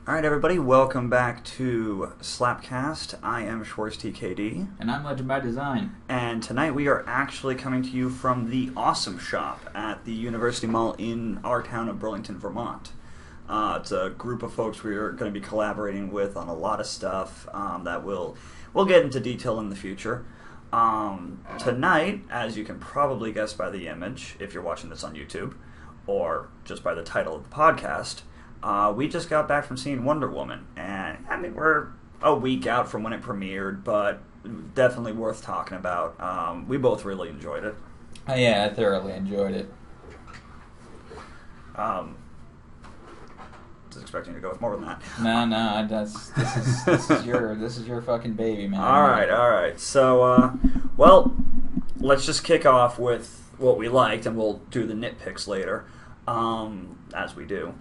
Alright everybody, welcome back to Slapcast. I am SchwarzTKD. And I'm LegendbyDesign. And tonight we are actually coming to you from the Awesome Shop at the University Mall in our town of Burlington, Vermont. It's a group of folks we are going to be collaborating with on a lot of stuff that we'll get into detail in the future. Tonight, as you can probably guess by the image, if you're watching this on YouTube, or just by the title of the podcast, we just got back from seeing Wonder Woman, and I mean we're a week out from when it premiered, but definitely worth talking about. We both really enjoyed it. Yeah, I thoroughly enjoyed it. Was expecting to go with more than that. No, this is your fucking baby, man. All right. So, well, let's just kick off with what we liked, and we'll do the nitpicks later, as we do.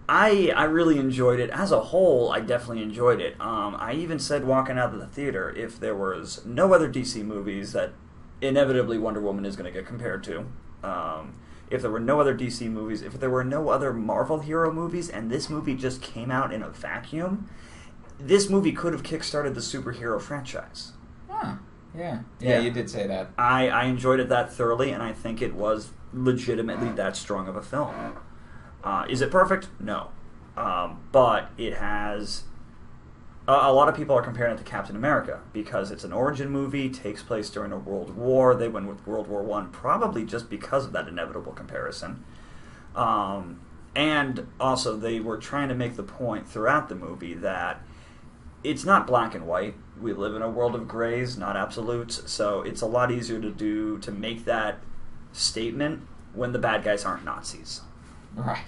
I really enjoyed it. As a whole, I definitely enjoyed it. I even said walking out of the theater, if there was no other DC movies that inevitably Wonder Woman is going to get compared to, if there were no other DC movies, if there were no other Marvel hero movies, and this movie just came out in a vacuum, this movie could have kickstarted the superhero franchise. Huh. Yeah, you did say that. I enjoyed it that thoroughly, and I think it was legitimately that strong of a film. Is it perfect? No. But it has... a lot of people are comparing it to Captain America because it's an origin movie, takes place during a world war. They went with World War I probably just because of that inevitable comparison. And also they were trying to make the point throughout the movie that it's not black and white. We live in a world of grays, not absolutes, so it's a lot easier to make that statement when the bad guys aren't Nazis. Right.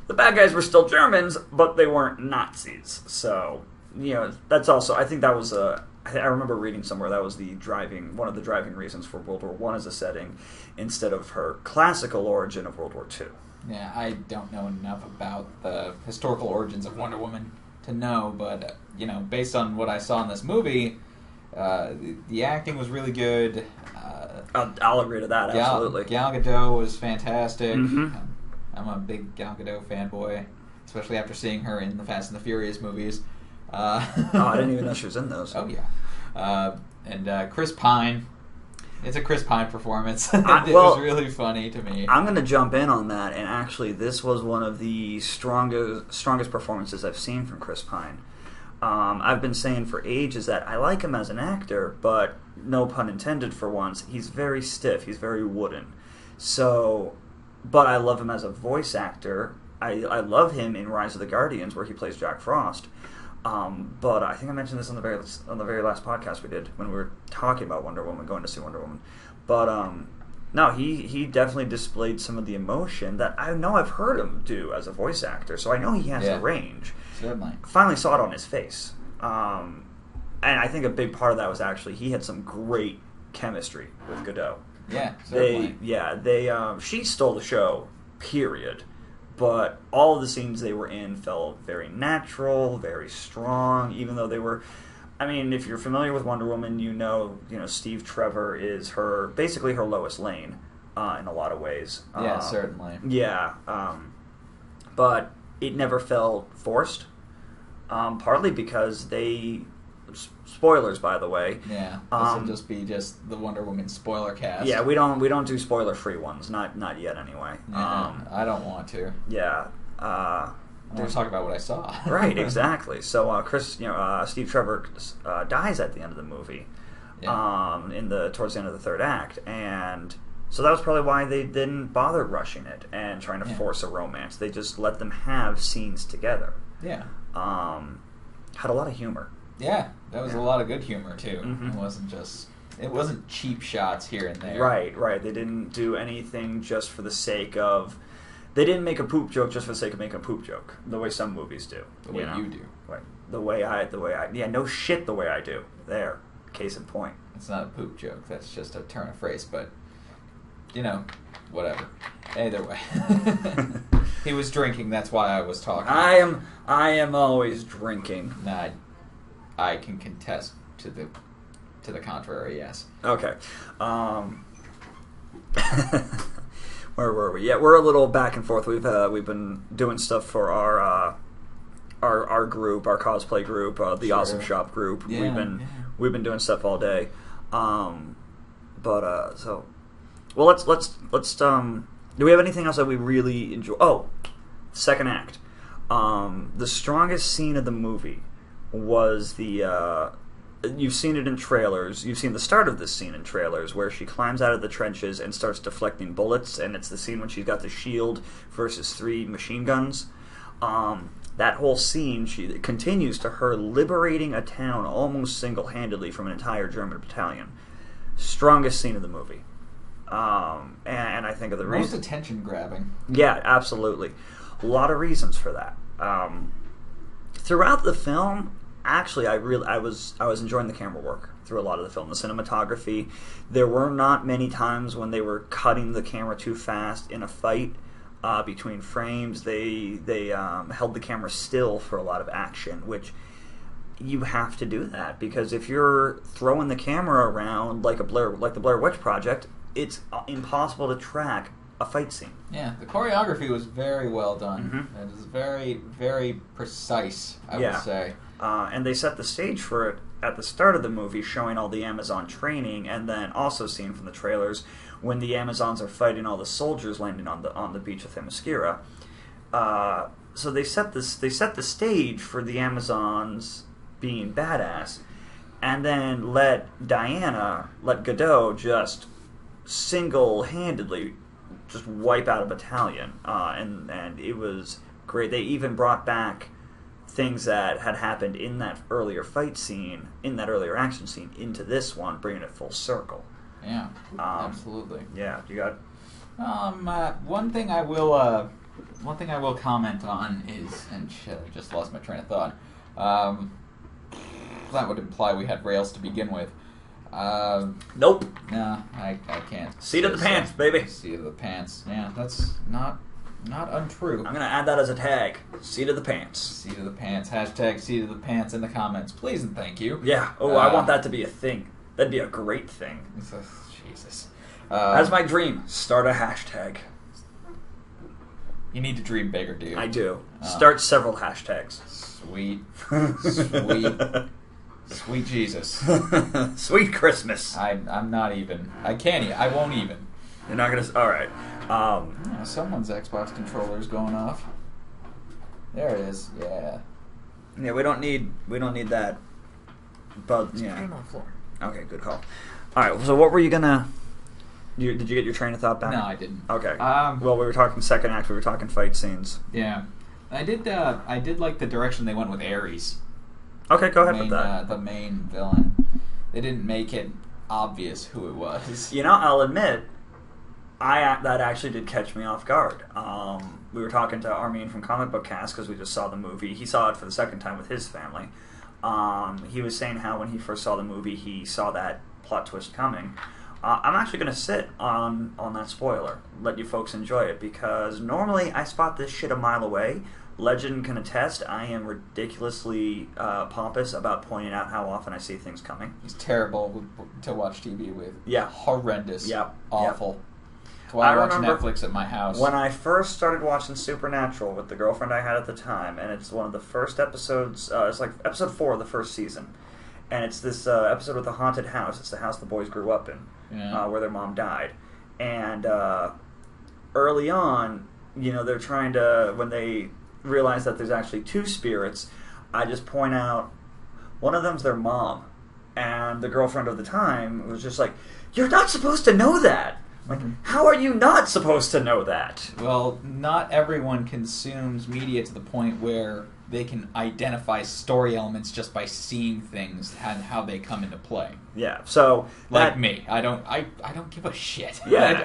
The bad guys were still Germans, but they weren't Nazis. So, that's also, I think that was I remember reading somewhere that was one of the driving reasons for World War I as a setting instead of her classical origin of World War II. Yeah, I don't know enough about the historical origins of Wonder Woman to know, but, based on what I saw in this movie, the acting was really good. I'll agree to that, absolutely. Gal Gadot was fantastic. Mm-hmm. I'm a big Gal Gadot fanboy, especially after seeing her in the Fast and the Furious movies. I didn't even know she was in those. Oh, yeah. And Chris Pine. It's a Chris Pine performance. It was really funny to me. I'm going to jump in on that, and actually this was one of the strongest performances I've seen from Chris Pine. I've been saying for ages that I like him as an actor, but no pun intended for once, he's very stiff, he's very wooden. So... But I love him as a voice actor. I love him in Rise of the Guardians, where he plays Jack Frost. But I think I mentioned this on the very last podcast we did when we were talking about Wonder Woman, going to see Wonder Woman. But no, he definitely displayed some of the emotion that I know I've heard him do as a voice actor. So I know he has the range. Certainly. Finally saw it on his face. And I think a big part of that was actually he had some great chemistry with Godot. Yeah, certainly. She stole the show, period. But all of the scenes they were in felt very natural, very strong, even though they were... I mean, if you're familiar with Wonder Woman, you know Steve Trevor is basically her Lois Lane, in a lot of ways. Yeah, certainly. Yeah, but it never felt forced, partly because they... Spoilers, by the way. Yeah, this will just be the Wonder Woman spoiler cast. Yeah, we don't do spoiler-free ones, not yet anyway. Yeah, I don't want to. Yeah, I want to talk about what I saw. Right, exactly. So Steve Trevor dies at the end of the movie, towards the end of the third act, and so that was probably why they didn't bother rushing it and trying to force a romance. They just let them have scenes together. Yeah, had a lot of humor. Yeah, that was a lot of good humor too. Mm-hmm. It wasn't cheap shots here and there. Right. They didn't do anything just for the sake of. They didn't make a poop joke just for the sake of making a poop joke, the way some movies do. The way you do. Right. The way I. Yeah, no shit. The way I do. There. Case in point. It's not a poop joke. That's just a turn of phrase. But whatever. Either way. He was drinking. That's why I was talking. I am always drinking. Nah, I can contest to the contrary, yes. Okay. Where were we? Yeah, we're a little back and forth. We've been doing stuff for our our group, our cosplay group, the Sure. Awesome Shop group. Yeah, We've been doing stuff all day. So, well, let's do we have anything else that we really enjoy? Oh, second act. The strongest scene of the movie was the. You've seen it in trailers. You've seen the start of this scene in trailers where she climbs out of the trenches and starts deflecting bullets, and it's the scene when she's got the shield versus 3 machine guns. That whole scene, it continues to her liberating a town almost single-handedly from an entire German battalion. Strongest scene of the movie. And I think of the Most reason. attention grabbing. Yeah, absolutely. A lot of reasons for that. Throughout the film, actually, I was enjoying the camera work through a lot of the film. The cinematography. There were not many times when they were cutting the camera too fast in a fight between frames. They held the camera still for a lot of action, which you have to do that because if you're throwing the camera around like the Blair Witch Project, it's impossible to track a fight scene. Yeah, the choreography was very well done. Mhm. It was very, very precise, I would say. And they set the stage for it at the start of the movie, showing all the Amazon training, and then also seen from the trailers when the Amazons are fighting all the soldiers landing on the beach of Themyscira. So they set the stage for the Amazons being badass, and then let Godot just single-handedly just wipe out a battalion, and it was great. They even brought back things that had happened in that earlier fight scene, in that earlier action scene, into this one, bringing it full circle. Yeah, absolutely. Yeah, you got. One thing I will comment on is, and shit, I just lost my train of thought. That would imply we had rails to begin with. Nope. No, I can't. Seat of the pants, baby. Seat of the pants. Yeah, that's not untrue. I'm gonna add that as a tag. Seat of the pants. Seat of the pants. Hashtag seat of the pants in the comments, please and thank you. Yeah. Oh, I want that to be a thing. That'd be a great thing. Jesus. That's my dream. Start a hashtag. You need to dream bigger, dude. I do. Start several hashtags. Sweet. Sweet Jesus. Sweet Christmas. I'm not even. I can't even. I won't even. You're not gonna. All right. Someone's Xbox controller's going off. There it is. Yeah. Yeah, we don't need that. But Put it yeah. on the floor. Okay, good call. All right. So what were you gonna? Did you get your train of thought back? No, I didn't. Okay. Well, we were talking second act. We were talking fight scenes. Yeah. I did like the direction they went with Ares. Okay, go ahead with that. The main villain. They didn't make it obvious who it was. You know, I'll admit, that actually did catch me off guard. We were talking to Armin from Comic Book Cast because we just saw the movie. He saw it for the second time with his family. He was saying how when he first saw the movie, he saw that plot twist coming. I'm actually going to sit on that spoiler, let you folks enjoy it, because normally I spot this shit a mile away. Legend can attest, I am ridiculously pompous about pointing out how often I see things coming. He's terrible to watch TV with. Yeah. Horrendous. Yep. Awful. Yep. That's why I watch remember Netflix at my house. When I first started watching Supernatural with the girlfriend I had at the time, and it's one of the first episodes, it's like episode 4 of the first season, and it's this episode with the haunted house. It's the house the boys grew up in, where their mom died. And early on, they're trying to, when they realize that there's actually 2 spirits, I just point out one of them's their mom, and the girlfriend of the time was just like, "You're not supposed to know that." Like, how are you not supposed to know that? Well, not everyone consumes media to the point where they can identify story elements just by seeing things and how they come into play. Yeah, so like me, I don't give a shit. Yeah,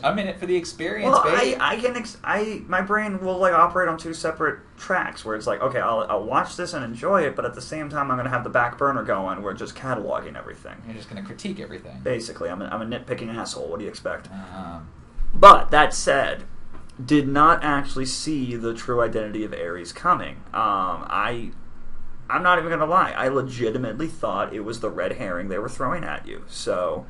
I'm in it for the experience, well, baby. My brain will like operate on 2 separate tracks where it's like, okay, I'll watch this and enjoy it, but at the same time, I'm going to have the back burner going. We're just cataloging everything. You're just going to critique everything. Basically, I'm a nitpicking asshole. What do you expect? But that said, did not actually see the true identity of Ares coming. I'm not even going to lie. I legitimately thought it was the red herring they were throwing at you. So,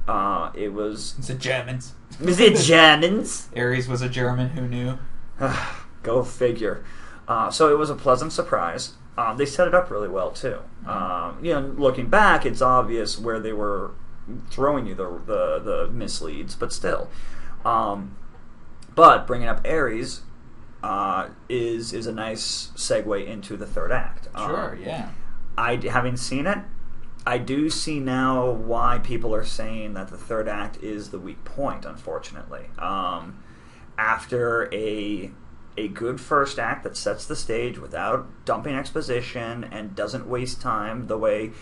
it was... It's the Germans. Was it Germans? Ares was a German, who knew? Go figure. So it was a pleasant surprise. They set it up really well too. Looking back, it's obvious where they were throwing you the misleads, but still. But bringing up Ares is a nice segue into the third act. Sure, yeah. Having seen it, I do see now why people are saying that the third act is the weak point, unfortunately. After a good first act that sets the stage without dumping exposition and doesn't waste time the way...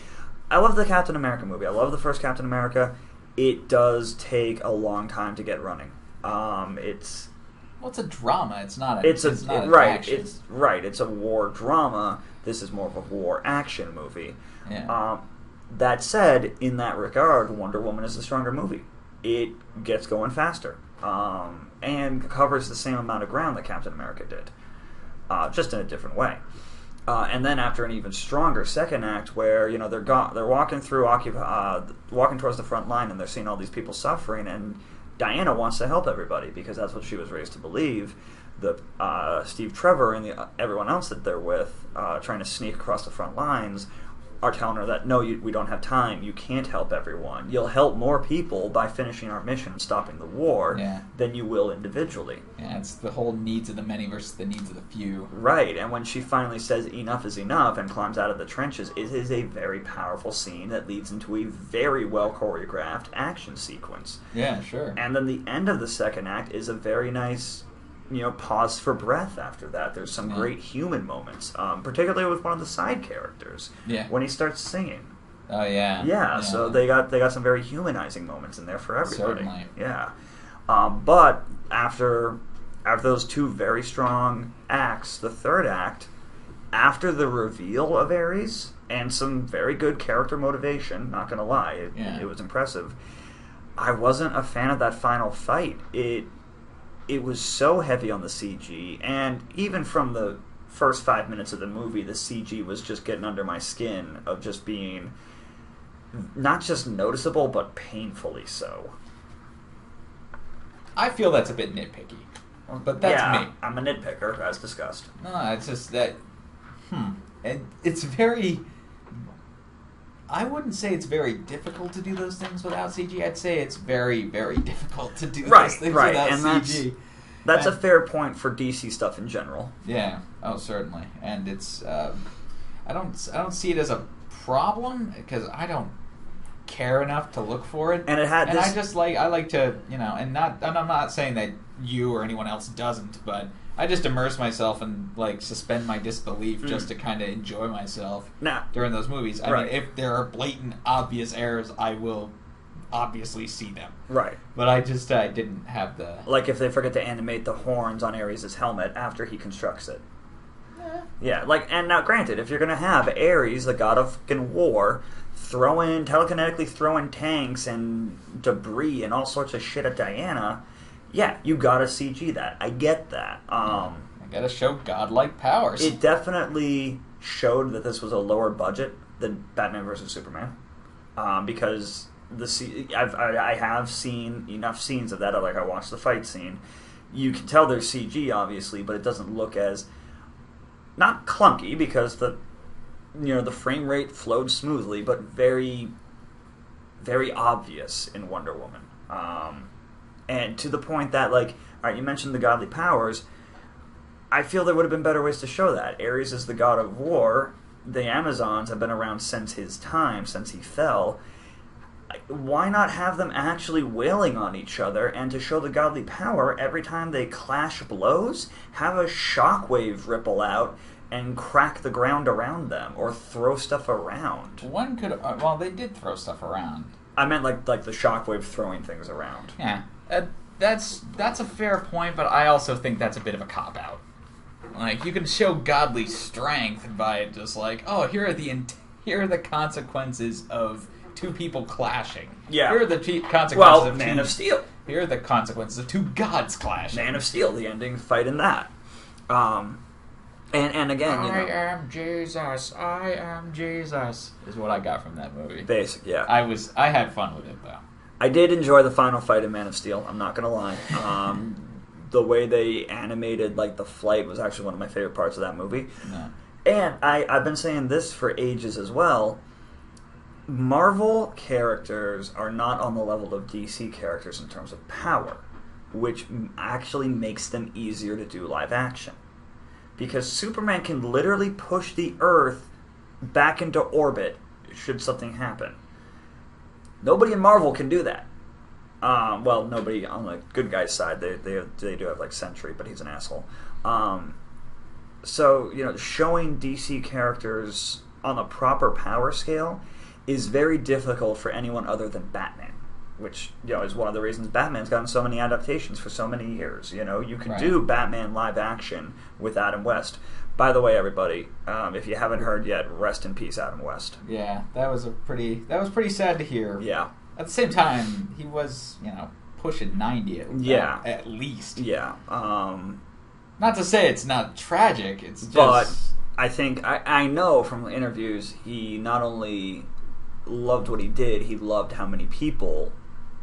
I love the Captain America movie. I love the first Captain America. It does take a long time to get running. It's a drama. It's not. It's not right. action. It's a war drama. This is more of a war action movie. Yeah. That said, in that regard, Wonder Woman is the stronger movie. It gets going faster and covers the same amount of ground that Captain America did, just in a different way. And then after an even stronger second act, where they're walking through, walking towards the front line, and they're seeing all these people suffering, and Diana wants to help everybody because that's what she was raised to believe. Steve Trevor and everyone else that they're with, trying to sneak across the front lines, are telling her that, no, we don't have time. You can't help everyone. You'll help more people by finishing our mission and stopping the war than you will individually. Yeah, it's the whole needs of the many versus the needs of the few. Right, and when she finally says enough is enough and climbs out of the trenches, it is a very powerful scene that leads into a very well choreographed action sequence. Yeah, sure. And then the end of the second act is a very nice... pause for breath after that. There's some great human moments, particularly with one of the side characters. Yeah. When he starts singing. Oh yeah. Yeah. So they got some very humanizing moments in there for everybody. Certainly. Yeah. But after those two very strong acts, the third act, after the reveal of Ares and some very good character motivation, not gonna lie, it was impressive. I wasn't a fan of that final fight. It was so heavy on the CG, and even from the first 5 minutes of the movie, the CG was just getting under my skin of just being not just noticeable, but painfully so. I feel that's a bit nitpicky, but that's me. I'm a nitpicker, as discussed. No, it's just that, and it's very... I wouldn't say it's very difficult to do those things without CG. I'd say it's very, very difficult to do those things without and CG. That's a fair point for DC stuff in general. Yeah. Oh, certainly. And it's I don't see it as a problem because I don't care enough to look for it. And I like to, and I'm not saying that you or anyone else doesn't, but I just immerse myself and suspend my disbelief just to kind of enjoy myself during those movies. I mean, if there are blatant, obvious errors, I will obviously see them. Right. But I didn't have the... Like if they forget to animate the horns on Ares' helmet after he constructs it. Yeah, and now granted, if you're going to have Ares, the god of fucking war, telekinetically throwing tanks and debris and all sorts of shit at Diana... Yeah, you gotta CG that. I get that. I gotta show godlike powers. It definitely showed that this was a lower budget than Batman vs Superman, because I have seen enough scenes of that. I watched the fight scene. You can tell there's CG, obviously, but it doesn't look as not clunky because the frame rate flowed smoothly, but very, very obvious in Wonder Woman. And to the point that, all right, you mentioned the godly powers. I feel there would have been better ways to show that. Ares is the god of war. The Amazons have been around since his time, since he fell. Why not have them actually wailing on each other, and to show the godly power, every time they clash blows, have a shockwave ripple out and crack the ground around them, or throw stuff around. One could... they did throw stuff around. I meant like the shockwave throwing things around. Yeah. That's a fair point, but I also think that's a bit of a cop-out. You can show godly strength by just here are the consequences of two people clashing. Yeah. Here are the consequences of Man of Steel. Here are the consequences of two gods clashing. Man of Steel, the ending fight in that. And again, I am Jesus, is what I got from that movie. Basic, yeah. I had fun with it, though. I did enjoy the final fight in Man of Steel, I'm not going to lie. the way they animated like the flight was actually one of my favorite parts of that movie. No. And I've been saying this for ages as well. Marvel characters are not on the level of DC characters in terms of power, which actually makes them easier to do live action. Because Superman can literally push the Earth back into orbit should something happen. Nobody in Marvel can do that. Well, nobody on the good guy's side. They do have like Sentry, but he's an asshole. So showing DC characters on a proper power scale is very difficult for anyone other than Batman, which is one of the reasons Batman's gotten so many adaptations for so many years. You can do Batman live action with Adam West. By the way, everybody, if you haven't heard yet, rest in peace, Adam West. Yeah, that was pretty sad to hear. Yeah. At the same time, he was pushing 90 at least. Yeah. Not to say it's not tragic. It's just. But I think I know from interviews he not only loved what he did, he loved how many people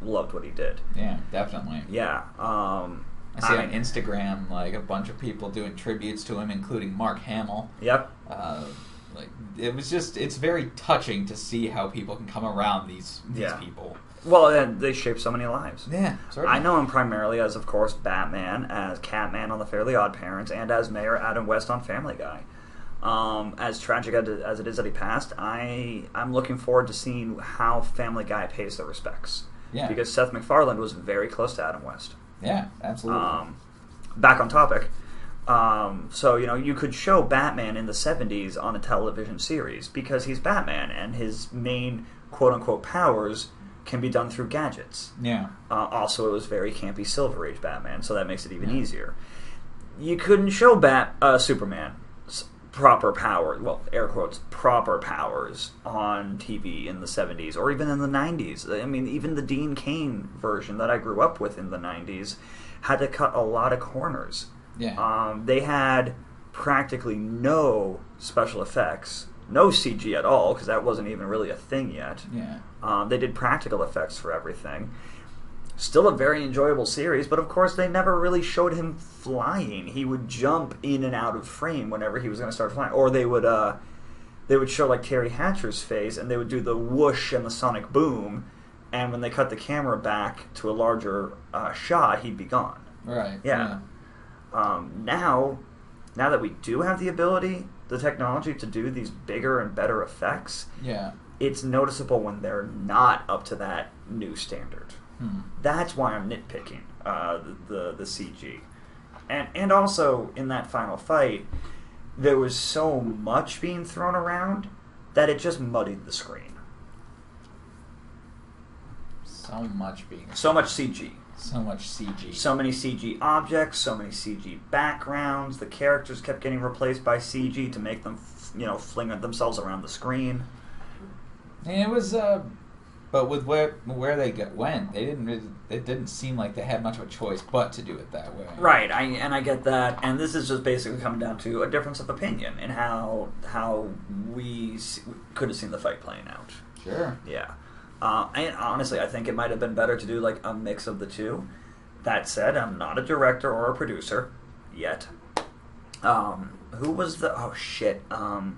loved what he did. Yeah, definitely. Yeah. I see on Instagram like a bunch of people doing tributes to him, including Mark Hamill. Yep. It's very touching to see how people can come around these people. Well, they shape so many lives. Yeah, certainly. I know him primarily as, of course, Batman, as Catman on The Fairly Odd Parents, and as Mayor Adam West on Family Guy. As tragic as it is that he passed, I'm looking forward to seeing how Family Guy pays their respects. Yeah. Because Seth MacFarlane was very close to Adam West. Yeah, absolutely. Back on topic. So, you could show Batman in the 70s on a television series because he's Batman and his main quote-unquote powers can be done through gadgets. Yeah. Also, it was very campy Silver Age Batman, so that makes it even easier. You couldn't show Superman proper power, well, air quotes, proper powers on TV in the 70s or even in the 90s. I mean, even the Dean Cain version that I grew up with in the 90s had to cut a lot of corners. Yeah. They had practically no special effects, no CG at all, because that wasn't even really a thing yet. Yeah. They did practical effects for everything. Still a very enjoyable series, but of course they never really showed him flying. He would jump in and out of frame whenever he was going to start flying. Or they would show like Terry Hatcher's face, and they would do the whoosh and the sonic boom, and when they cut the camera back to a larger shot, he'd be gone. Right. Yeah. Now that we do have the ability, the technology to do these bigger and better effects, it's noticeable when they're not up to that new standard. That's why I'm nitpicking the CG. And also, in that final fight, there was so much being thrown around that it just muddied the screen. So much CG. So much CG. So many CG objects, so many CG backgrounds. The characters kept getting replaced by CG to make them, fling themselves around the screen. And it was... But with where they went, it didn't seem like they had much of a choice but to do it that way. Right, I get that, and this is just basically coming down to a difference of opinion in how we could have seen the fight playing out. Sure. Yeah. And honestly, I think it might have been better to do like a mix of the two. That said, I'm not a director or a producer yet. Who was the... Oh, shit. I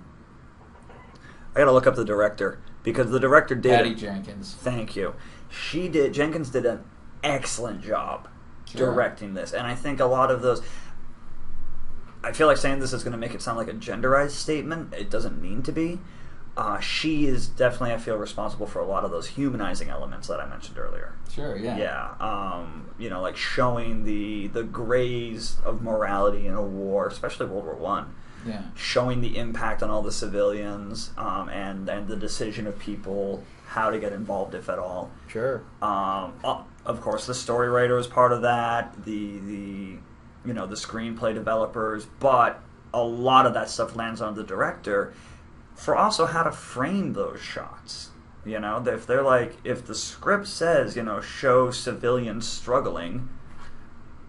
gotta look up the director. Because the director did... Patty Jenkins. Thank you. Jenkins did an excellent job directing this. And I think a lot of those... I feel like saying this is going to make it sound like a genderized statement. It doesn't mean to be. She is definitely, I feel, responsible for a lot of those humanizing elements that I mentioned earlier. Sure, yeah. Yeah. Like showing the grays of morality in a war, especially World War One. Yeah. Showing the impact on all the civilians, and the decision of people how to get involved, if at all. Sure. Of course, the story writer is part of that. The screenplay developers, but a lot of that stuff lands on the director for also how to frame those shots. If they're like, if the script says, show civilians struggling,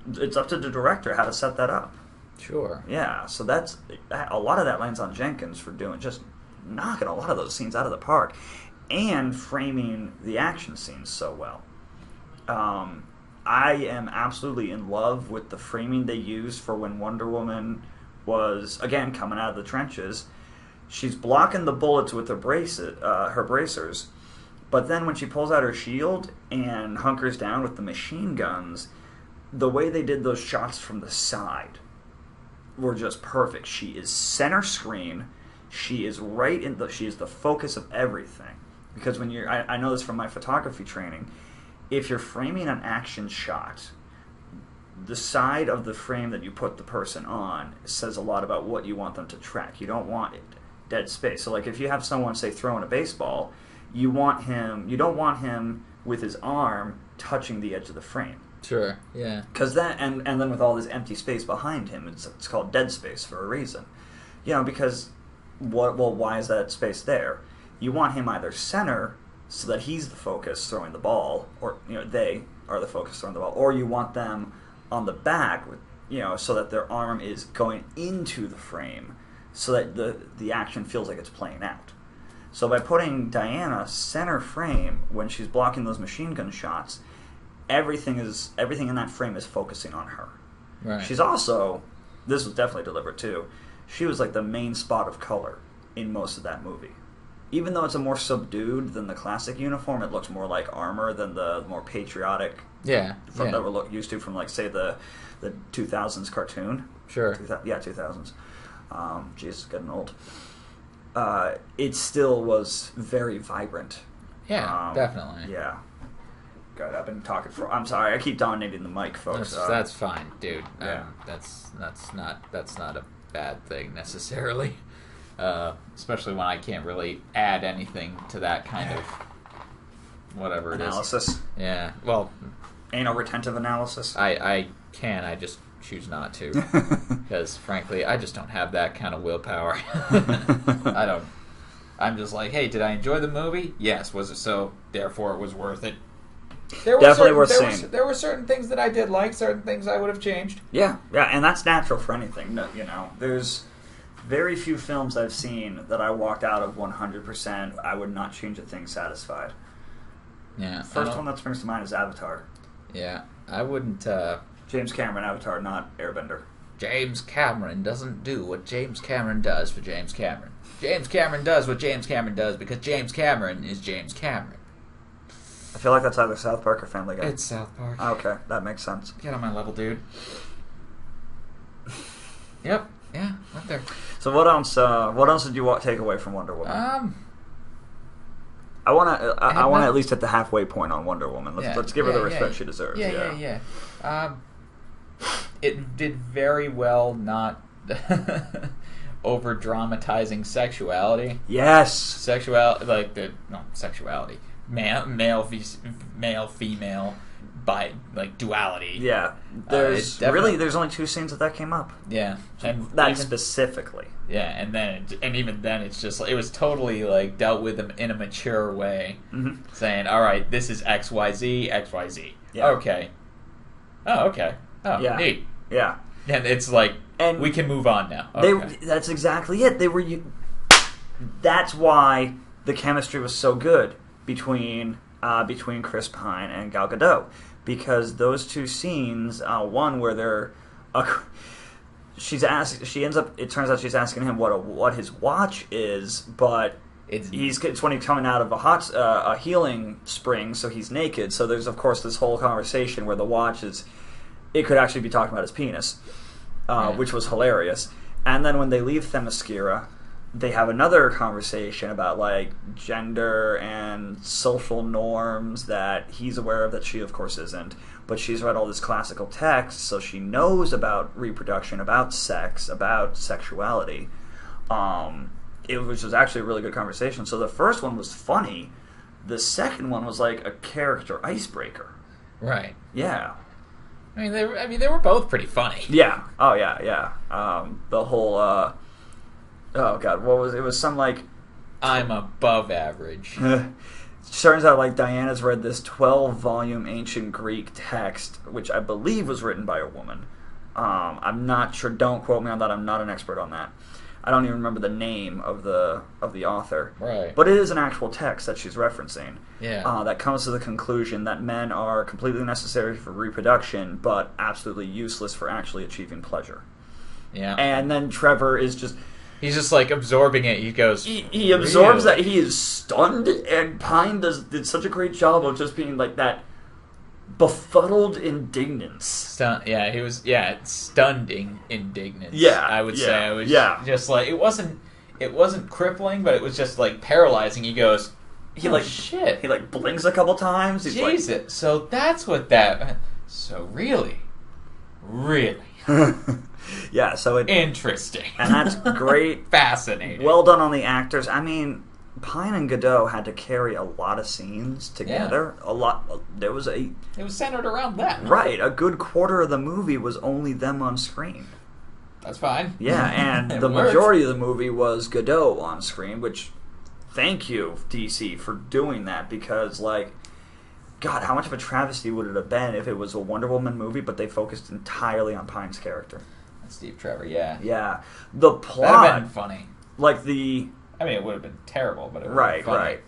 it's up to the director how to set that up. Sure. Yeah, so that's a lot of that lands on Jenkins for just knocking a lot of those scenes out of the park and framing the action scenes so well. I am absolutely in love with the framing they used for when Wonder Woman was, again, coming out of the trenches. She's blocking the bullets with her bracers, but then when she pulls out her shield and hunkers down with the machine guns, the way they did those shots from the side were just perfect. She is center screen. She is she is the focus of everything. Because when I know this from my photography training, if you're framing an action shot, the side of the frame that you put the person on says a lot about what you want them to track. You don't want it dead space. So like if you have someone, say, throwing a baseball, you don't want him with his arm touching the edge of the frame. Sure, yeah. Because that, and then with all this empty space behind him, it's called dead space for a reason. Because, why is that space there? You want him either center, so that he's the focus throwing the ball, or, they are the focus throwing the ball, or you want them on the back, with, so that their arm is going into the frame, so that the action feels like it's playing out. So by putting Diana center frame when she's blocking those machine gun shots, everything in that frame is focusing on her. Right. She's also, this was definitely deliberate too, she was like the main spot of color in most of that movie. Even though it's a more subdued than the classic uniform, it looks more like armor than the more patriotic that we're used to from, like, say, the 2000s cartoon. Sure. 2000s. Jesus, getting old. It still was very vibrant. Yeah, definitely. Yeah. God, I've been talking I'm sorry, I keep dominating the mic, folks. That's fine, dude. Yeah. That's not a bad thing necessarily. Especially when I can't really add anything to that kind of whatever analysis. It is. Yeah. Well, anal retentive analysis. I can. I just choose not to because, frankly, I just don't have that kind of willpower. I don't. I'm just like, hey, did I enjoy the movie? Yes. Was it so? Therefore, it was worth it. Definitely worth seeing. There were certain things that I did like, certain things I would have changed. Yeah, and that's natural for anything. There's very few films I've seen that I walked out of 100%. I would not change a thing satisfied. Yeah. First one that springs to mind is Avatar. Yeah, I wouldn't. James Cameron, Avatar, not Airbender. James Cameron doesn't do what James Cameron does for James Cameron. James Cameron does what James Cameron does because James Cameron is James Cameron. I feel like that's either South Park or Family Guy. It's South Park. Okay, that makes sense. Get on my level, dude. Yep. Yeah, right there. So what else did you take away from Wonder Woman? I want to at least hit the halfway point on Wonder Woman. Let's give her the respect she deserves. Yeah. It did very well not over dramatizing sexuality. Yes. Sexuality. Male, female, by duality. Yeah. There's only 2 scenes that came up. Yeah. And that specifically. Yeah, and even then it's just it was totally dealt with in a mature way. Mm-hmm. Saying, all right, this is XYZ. Yeah. Okay. Oh, okay. Oh, yeah. Neat. Yeah. And it's and we can move on now. Okay. That's exactly it. That's why the chemistry was so good between Chris Pine and Gal Gadot, because those 2 scenes, one where they're it turns out she's asking him what his watch is, but it's when he's coming out of a healing spring, so he's naked. So there's of course this whole conversation where the watch it could actually be talking about his penis, which was hilarious. And then when they leave Themyscira, they have another conversation about gender and social norms that he's aware of that she of course isn't, but she's read all this classical text, so she knows about reproduction, about sex, about sexuality. Which was actually a really good conversation. So the first one was funny. The second one was like a character icebreaker. Right. Yeah. They were both pretty funny. Yeah. Oh yeah. The whole oh god, what was it? It was some I'm above average. Turns out Diana's read this 12-volume ancient Greek text, which I believe was written by a woman. I'm not sure. Don't quote me on that. I'm not an expert on that. I don't even remember the name of the author. Right. But it is an actual text that she's referencing. Yeah. That comes to the conclusion that men are completely necessary for reproduction, but absolutely useless for actually achieving pleasure. Yeah. And then Trevor is just... He's just like absorbing it. He goes... He absorbs that. He is stunned, and Pine did such a great job of just being like that befuddled indignance. He was stunned indignance. Yeah, I would say. It was just like it wasn't crippling, but it was just like paralyzing. He goes, shit. He like blinks a couple times. He's Jesus. Like, so that's what that. So really. Yeah, so it... Interesting. And that's great. Fascinating. Well done on the actors. I mean, Pine and Godot had to carry a lot of scenes together. Yeah. A lot. It was centered around them. Right. A good quarter of the movie was only them on screen. That's fine. Yeah, and the majority of the movie was Godot on screen, which, thank you, DC, for doing that, because, like, God, how much of a travesty would it have been if it was a Wonder Woman movie, but they focused entirely on Pine's character? Steve Trevor, yeah. Yeah. The plot... That would have been funny. Like the... I mean, it would have been terrible, but it would have been funny. Right.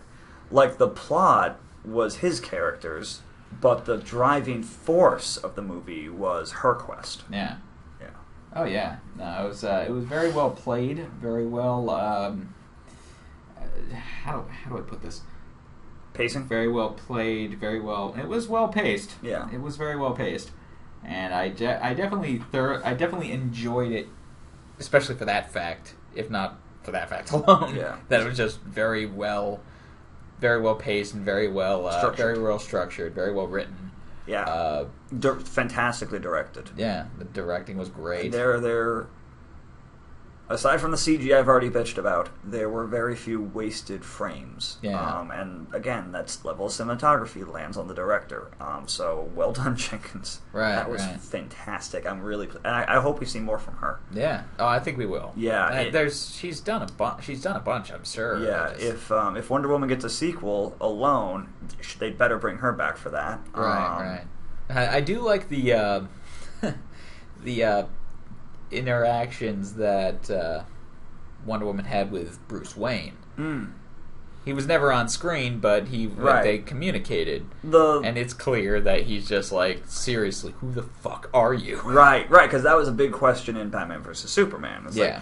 Like, the plot was his characters, but the driving force of the movie was her quest. Yeah. Yeah. Oh, yeah. No, it was very well played, very well... how do I put this? Pacing? Very well played, very well... It was well paced. Yeah. It was very well paced. And I definitely enjoyed it, especially for that fact, if not for that fact alone. Yeah. That it was just very well paced and very well structured, very well written. Yeah. Fantastically directed. Yeah, the directing was great. They're aside from the CG I've already bitched about, there were very few wasted frames. Yeah. And again, that's level of cinematography lands on the director. So well done, Jenkins. Right. That was fantastic. I'm really, and I hope we see more from her. Yeah. Oh, I think we will. Yeah. She's done a bunch. I'm sure. Yeah. If Wonder Woman gets a sequel alone, they'd better bring her back for that. Right. I do like the interactions that Wonder Woman had with Bruce Wayne. He was never on screen, but they communicated. And it's clear that he's just like, seriously, who the fuck are you? Right, because that was a big question in Batman vs. Superman. It's like,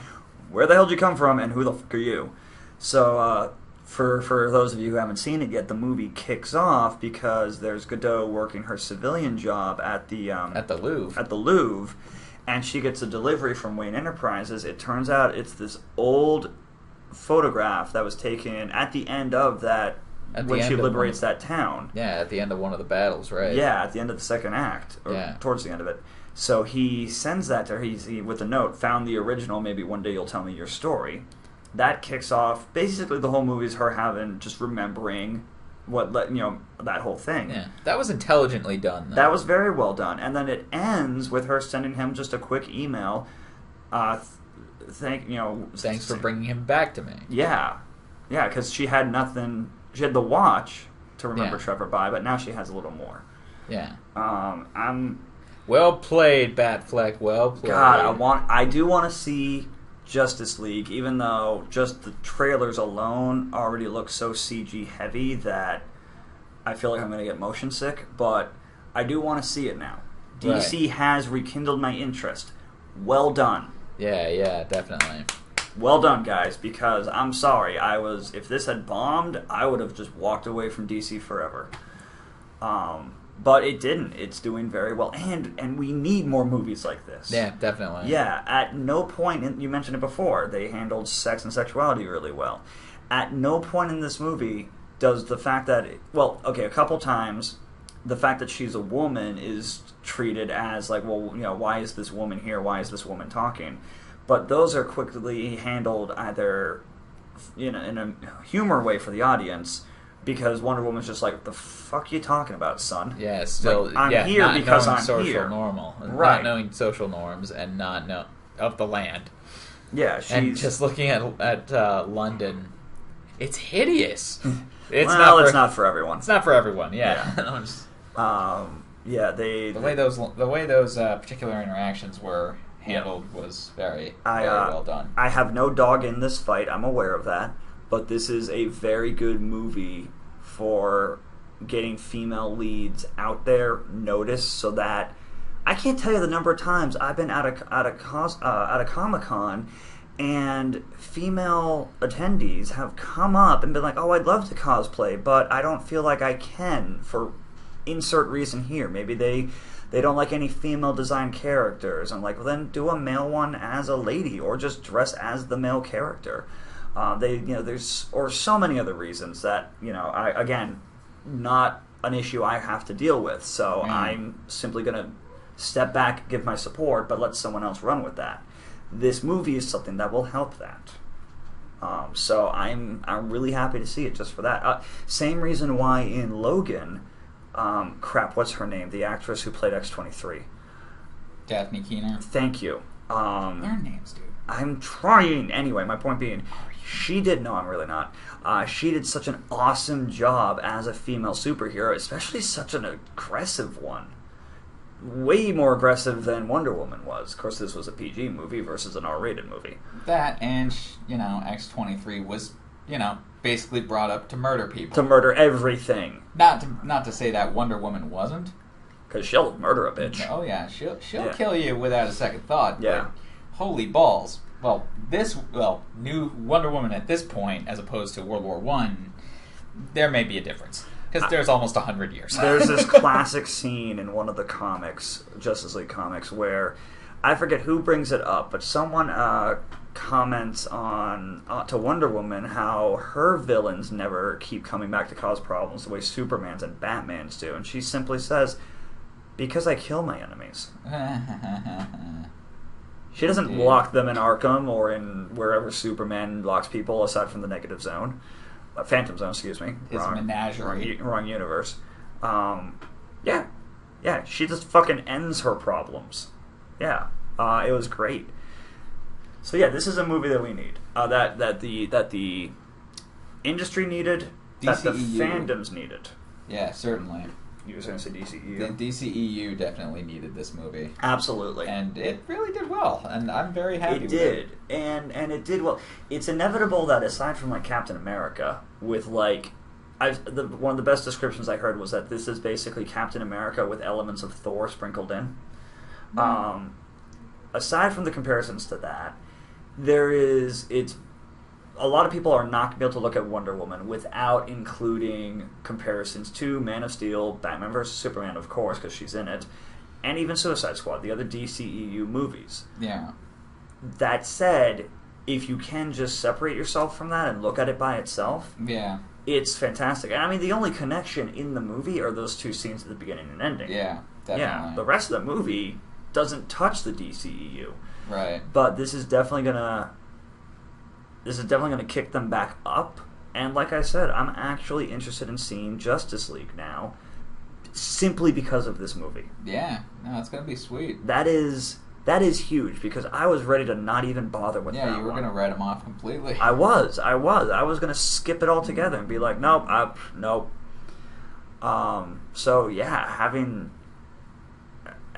where the hell did you come from, and who the fuck are you? So, for those of you who haven't seen it yet, the movie kicks off because there's Godot working her civilian job at the Louvre. And she gets a delivery from Wayne Enterprises. It turns out it's this old photograph that was taken at the end of that, when she liberates that town. Yeah, at the end of one of the battles, right? Yeah, at the end of the second act, or towards the end of it. So he sends that to her, he with a note, found the original, maybe one day you'll tell me your story. That kicks off, basically the whole movie is her just remembering that whole thing. Yeah, that was intelligently done, though. That was very well done. And then it ends with her sending him just a quick email. Thanks for bringing him back to me. Yeah, because she had nothing. She had the watch to remember Trevor by, but now she has a little more. Yeah. I'm. Well played, Batfleck. Well played. God, I do want to see Justice League, even though just the trailers alone already look so CG heavy that I feel like I'm going to get motion sick, but I do want to see it now. DC has rekindled my interest. Well done. Yeah, definitely. Well done, guys, because I'm sorry, if this had bombed, I would have just walked away from DC forever. But it didn't. It's doing very well. And we need more movies like this. Yeah, definitely. Yeah, at no point, you mentioned it before, they handled sex and sexuality really well. At no point in this movie does the fact that, a couple times, the fact that she's a woman is treated as like, why is this woman here? Why is this woman talking? But those are quickly handled either in a humor way for the audience, because Wonder Woman's just like, the fuck you talking about, son? Yeah, still, like, I'm here because I'm social here. Not knowing social norms and not know of the land. Yeah, and just looking at London, it's hideous. It's not for everyone. It's not for everyone. Yeah. The way those particular interactions were handled was very well done. I have no dog in this fight. I'm aware of that. But this is a very good movie for getting female leads out there, noticed, so that I can't tell you the number of times I've been at a Comic-Con and female attendees have come up and been like, "Oh, I'd love to cosplay, but I don't feel like I can for insert reason here. Maybe they don't like any female design characters." I'm like, well, then do a male one as a lady, or just dress as the male character. There's so many other reasons that not an issue I have to deal with. So I'm simply going to step back, give my support, but let someone else run with that. This movie is something that will help that. So I'm really happy to see it just for that. Same reason why in Logan, what's her name? The actress who played X-23. Daphne Keener. Thank you. Learn names, dude. I'm trying. Anyway, my point being, she did, no, I'm really not. She did such an awesome job as a female superhero, especially such an aggressive one. Way more aggressive than Wonder Woman was. Of course, this was a PG movie versus an R-rated movie. That and, X-23 was, basically brought up to murder people. To murder everything. Not to say that Wonder Woman wasn't. Because she'll murder a bitch. Oh, yeah. She'll kill you without a second thought. Yeah. But, holy balls. New Wonder Woman at this point, as opposed to World War I, there may be a difference. Because there's almost 100 years. There's this classic scene in one of the comics, Justice League comics, where I forget who brings it up, but someone comments on to Wonder Woman how her villains never keep coming back to cause problems the way Superman's and Batman's do, and she simply says, "Because I kill my enemies." She doesn't lock them in Arkham or in wherever Superman locks people, aside from the Negative Zone. Phantom Zone, excuse me. His menagerie. Wrong universe. Yeah, she just fucking ends her problems. Yeah, it was great. So yeah, this is a movie that we need. That the industry needed, DCEU. that the fandoms needed. Yeah, certainly. You were going to say DCEU? The DCEU definitely needed this movie. Absolutely. And it really did well, and I'm very happy with it. It did, and it did well. It's inevitable that aside from Captain America, with one of the best descriptions I heard was that this is basically Captain America with elements of Thor sprinkled in. Aside from the comparisons to that, a lot of people are not going to be able to look at Wonder Woman without including comparisons to Man of Steel, Batman vs. Superman, of course, because she's in it, and even Suicide Squad, the other DCEU movies. Yeah. That said, if you can just separate yourself from that and look at it by itself, it's fantastic. And I mean, the only connection in the movie are those two scenes at the beginning and ending. Yeah, definitely. Yeah, the rest of the movie doesn't touch the DCEU. Right. But this is definitely gonna kick them back up. And like I said, I'm actually interested in seeing Justice League now, simply because of this movie. Yeah, no, it's gonna be sweet. That is huge, because I was ready to not even bother with that. Yeah, you were gonna write them off completely. I was gonna skip it altogether and be like, nope. So yeah, having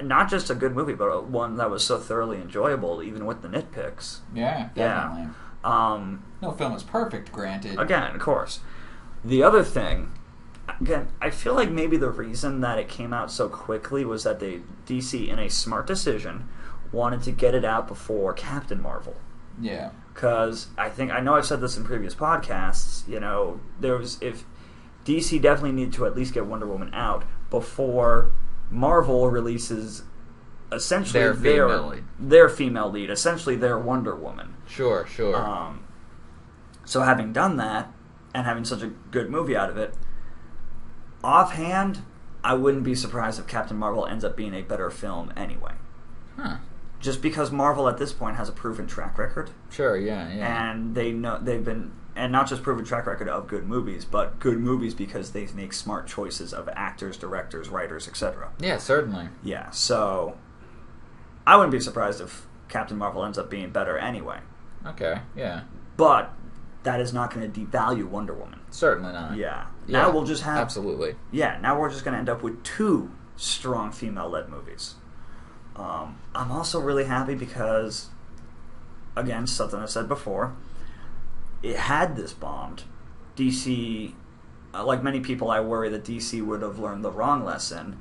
not just a good movie, but one that was so thoroughly enjoyable, even with the nitpicks. Yeah, definitely. Yeah. No film is perfect, granted. Again, of course. The other thing, again, I feel like maybe the reason that it came out so quickly was that DC, in a smart decision, wanted to get it out before Captain Marvel. Yeah. Because I know I've said this in previous podcasts, if DC definitely needed to at least get Wonder Woman out before Marvel releases essentially their female lead, essentially their Wonder Woman. Sure. So having done that, and having such a good movie out of it, offhand, I wouldn't be surprised if Captain Marvel ends up being a better film anyway. Huh. Just because Marvel at this point has a proven track record. Sure, yeah. And and not just proven track record of good movies, but good movies because they make smart choices of actors, directors, writers, etc. Yeah, certainly. Yeah, so I wouldn't be surprised if Captain Marvel ends up being better anyway. Okay, yeah. But that is not going to devalue Wonder Woman. Certainly not. Yeah. Now we'll just have... Absolutely. Yeah, now we're just going to end up with two strong female-led movies. I'm also really happy because, again, something I said before, had this bombed, DC, like many people, I worry that DC would have learned the wrong lesson,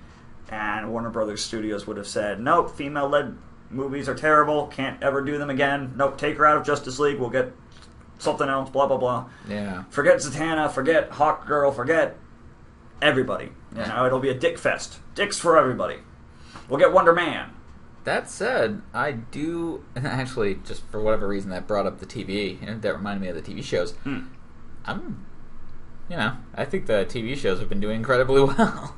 and Warner Brothers Studios would have said, nope, female-led movies are terrible, can't ever do them again, nope, take her out of Justice League, we'll get something else, blah, blah, blah. Yeah. Forget Zatanna, forget Hawkgirl, forget everybody. You know, it'll be a dick fest. Dicks for everybody. We'll get Wonder Man. That said, I do actually, just for whatever reason, that brought up the TV, and that reminded me of the TV shows. I think the TV shows have been doing incredibly well.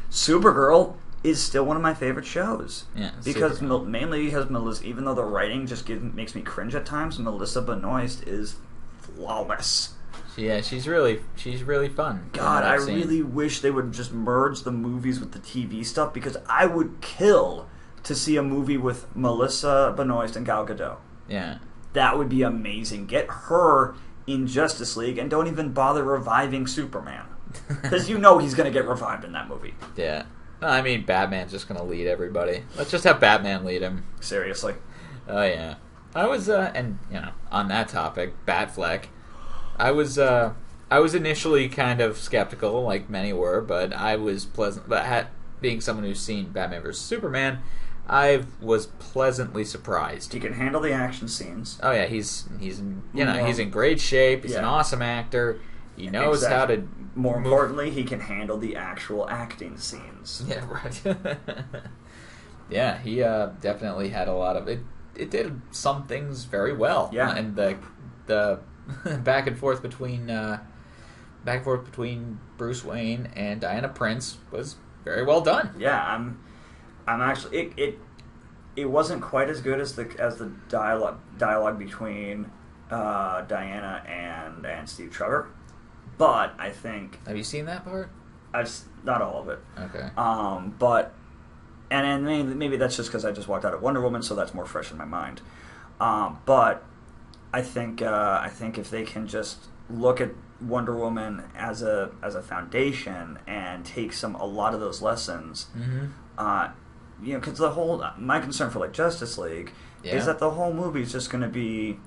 Supergirl is still one of my favorite shows. Yeah, because mainly because Melissa, even though the writing just makes me cringe at times, Melissa Benoist is flawless. Yeah, she's really fun. God, I really wish they would just merge the movies with the TV stuff, because I would kill to see a movie with Melissa Benoist and Gal Gadot. Yeah. That would be amazing. Get her in Justice League and don't even bother reviving Superman. Because you know he's going to get revived in that movie. Yeah. I mean, Batman's just going to lead everybody. Let's just have Batman lead him. Seriously. Oh, yeah. I was, on that topic, Batfleck, I was initially kind of skeptical, like many were, but I was pleasant. But being someone who's seen Batman vs. Superman, I was pleasantly surprised. He can handle the action scenes. Oh yeah, he's in great shape. He's an awesome actor. He knows how to. More importantly, he can handle the actual acting scenes. Yeah, right. Yeah, he definitely had a lot of it. It did some things very well. Yeah, and the back and forth between Bruce Wayne and Diana Prince was very well done. Yeah, I'm actually it wasn't quite as good as the dialogue between Diana and Steve Trevor, but I think. Have you seen that part? Not all of it. Okay. But and maybe that's just because I just walked out of Wonder Woman, so that's more fresh in my mind. But I think if they can just look at Wonder Woman as a foundation and take a lot of those lessons, because my concern for like Justice League is that the whole movie is just going to be,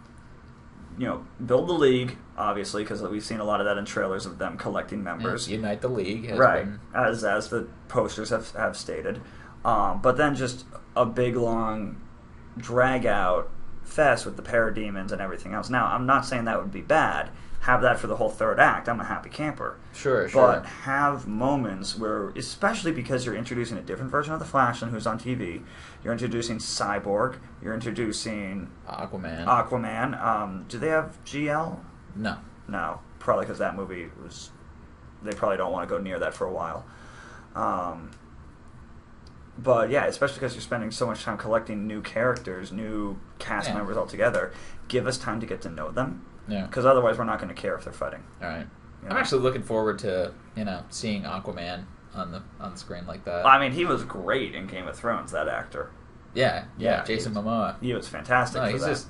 build the League, obviously, because we've seen a lot of that in trailers of them collecting members. Unite the League, as the posters have stated, but then just a big long drag out fest with the parademons and everything else. Now, I'm not saying that would be bad. Have that for the whole third act. I'm a happy camper. Sure. But have moments where, especially because you're introducing a different version of the Flash than who's on TV, you're introducing Cyborg, you're introducing Aquaman. Do they have GL? No. Probably because that movie was. They probably don't want to go near that for a while. But yeah, especially because you're spending so much time collecting new characters, new cast members altogether. Give us time to get to know them. Yeah. Because otherwise we're not going to care if they're fighting. All right. I'm actually looking forward to, seeing Aquaman on the screen like that. I mean, he was great in Game of Thrones, that actor. Yeah, Jason Momoa. He was fantastic.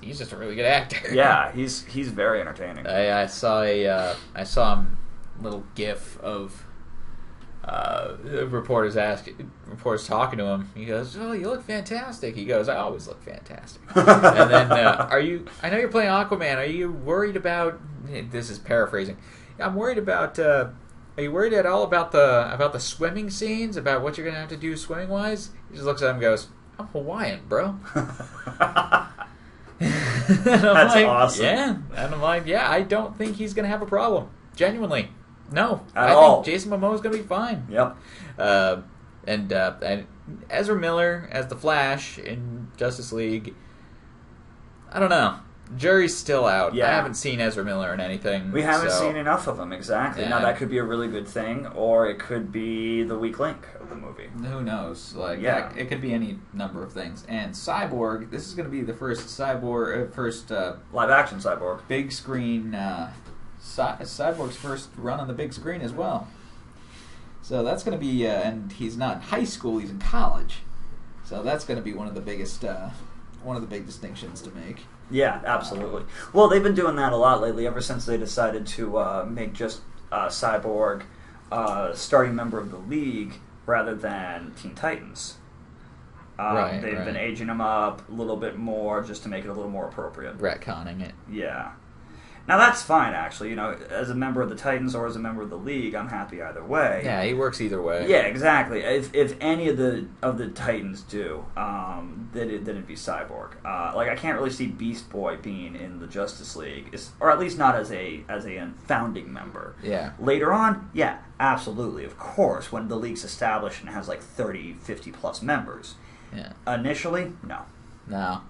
He's just a really good actor. Yeah, he's very entertaining. I saw a little GIF of reporters talking to him. He goes, "Oh, you look fantastic." He goes, "I always look fantastic." And then, I know you're playing Aquaman. Are you worried about? This is paraphrasing. I'm worried about. Are you worried at all about the swimming scenes? About what you're gonna have to do swimming wise? He just looks at him and goes, "I'm Hawaiian, bro." That's awesome. Yeah, and I'm like, yeah, I don't think he's gonna have a problem. Genuinely. No, I think Jason Momoa is going to be fine. Yep. And Ezra Miller as the Flash in Justice League, I don't know. Jury's still out. Yeah. I haven't seen Ezra Miller in anything. We haven't seen enough of him, exactly. Yeah. Now, that could be a really good thing, or it could be the weak link of the movie. Who knows? It could be any number of things. And Cyborg, this is going to be the first live-action Cyborg. Big screen... Cyborg's first run on the big screen as well. So that's going to be, and he's not in high school; he's in college. So that's going to be one of the big distinctions to make. Yeah, absolutely. Well, they've been doing that a lot lately. Ever since they decided to make just Cyborg starting member of the League rather than Teen Titans. They've been aging him up a little bit more just to make it a little more appropriate. Retconning it. Yeah. Now that's fine, actually. You know, as a member of the Titans or as a member of the League, I'm happy either way. Yeah, he works either way. Yeah, exactly. If any of the Titans do, then it'd be Cyborg. Like I can't really see Beast Boy being in the Justice League, or at least not as a founding member. Yeah. Later on, yeah, absolutely, of course, when the League's established and has like 30, 50 plus members. Yeah. Initially, no. No.